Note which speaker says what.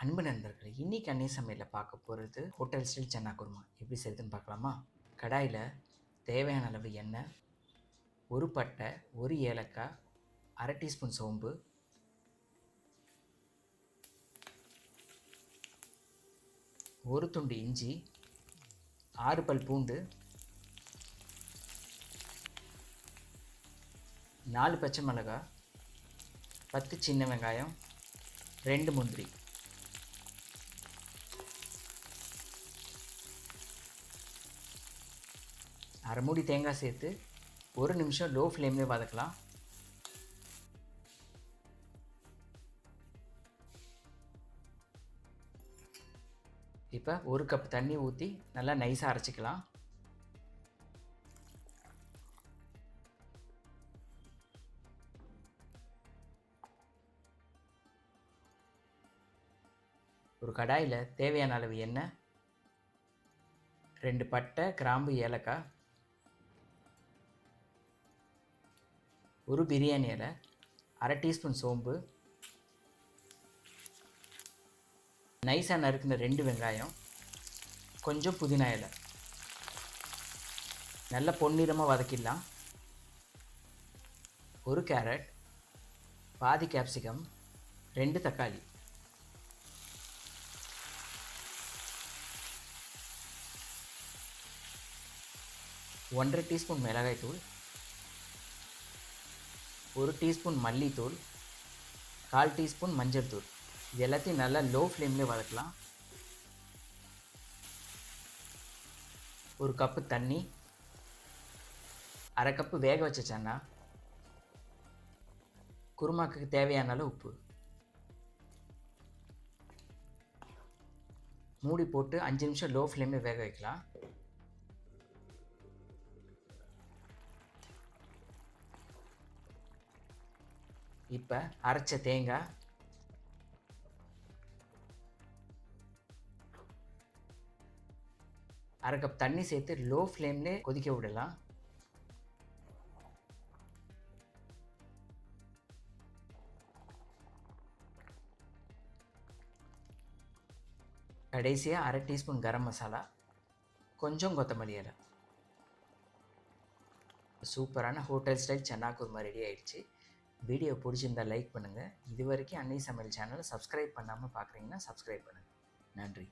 Speaker 1: அன்பு நண்பர்களே, இன்னைக்கு அன்னை சமையலில் பார்க்க போகிறது ஹோட்டல் ஸ்டைல் சன்னா குருமா எப்படி செய்யுதுன்னு பார்க்கலாமா? கடாயில் தேவையான அளவு எண்ணெய், ஒரு பட்டை, ஒரு ஏலக்காய், அரை டீஸ்பூன் சோம்பு, ஒரு துண்டு இஞ்சி, 6 பல் பூண்டு, 4 பச்சை மிளகாய், 10 சின்ன வெங்காயம், 2 முந்திரி. அரை மூடி தேங்காய் சேர்த்து 1 நிமிஷம் லோ ஃப்ளேம்லேயே வதக்கலாம். இப்போ 1 கப் தண்ணி ஊற்றி நல்லா நைஸாக அரைச்சிக்கலாம். ஒரு கடாயில் தேவையான அளவு எண்ணெய், 2 பட்டை, கிராம்பு, ஏலக்காய், ஒரு பிரியாணி இலை, அரை டீஸ்பூன் சோம்பு, நைஸாக நறுக்கின 2 வெங்காயம், கொஞ்சம் புதினா இலை, நல்ல பொன்னிறமாக வதக்கிடலாம். ஒரு கேரட், பாதி கேப்சிகம், 2 தக்காளி, ஒன்றரை டீஸ்பூன் மிளகாய்த்தூள், 1 டீஸ்பூன் மல்லித்தூள், 1/4 டீஸ்பூன் மஞ்சள் தூள். இது எல்லாத்தையும் நல்லா லோ ஃப்ளேம்லேயே வதக்கலாம். ஒரு கப்பு தண்ணி, அரை கப்பு வேக வச்ச சன்னா, குருமாக்கு தேவையான அளவு உப்பு, மூடி போட்டு 5 நிமிஷம் லோ ஃப்ளேமில் வேக வைக்கலாம். இப்போ அரைச்ச தேங்காய், அரை கப் தண்ணி சேர்த்து லோ ஃப்ளேம்லே கொதிக்க விடலாம். கடைசியாக அரை டீஸ்பூன் கரம் மசாலா, கொஞ்சம் கொத்தமல்லி இலை. சூப்பரான hotel style chana kurma ready ஆயிடுச்சு. வீடியோ பிடிச்சிருந்தால் லைக் பண்ணுங்கள். இது வரைக்கும் அன்னை சமையல் சேனலை சப்ஸ்கிரைப் பண்ணாமல் பார்க்குறீங்கன்னா சப்ஸ்கிரைப் பண்ணுங்கள். நன்றி.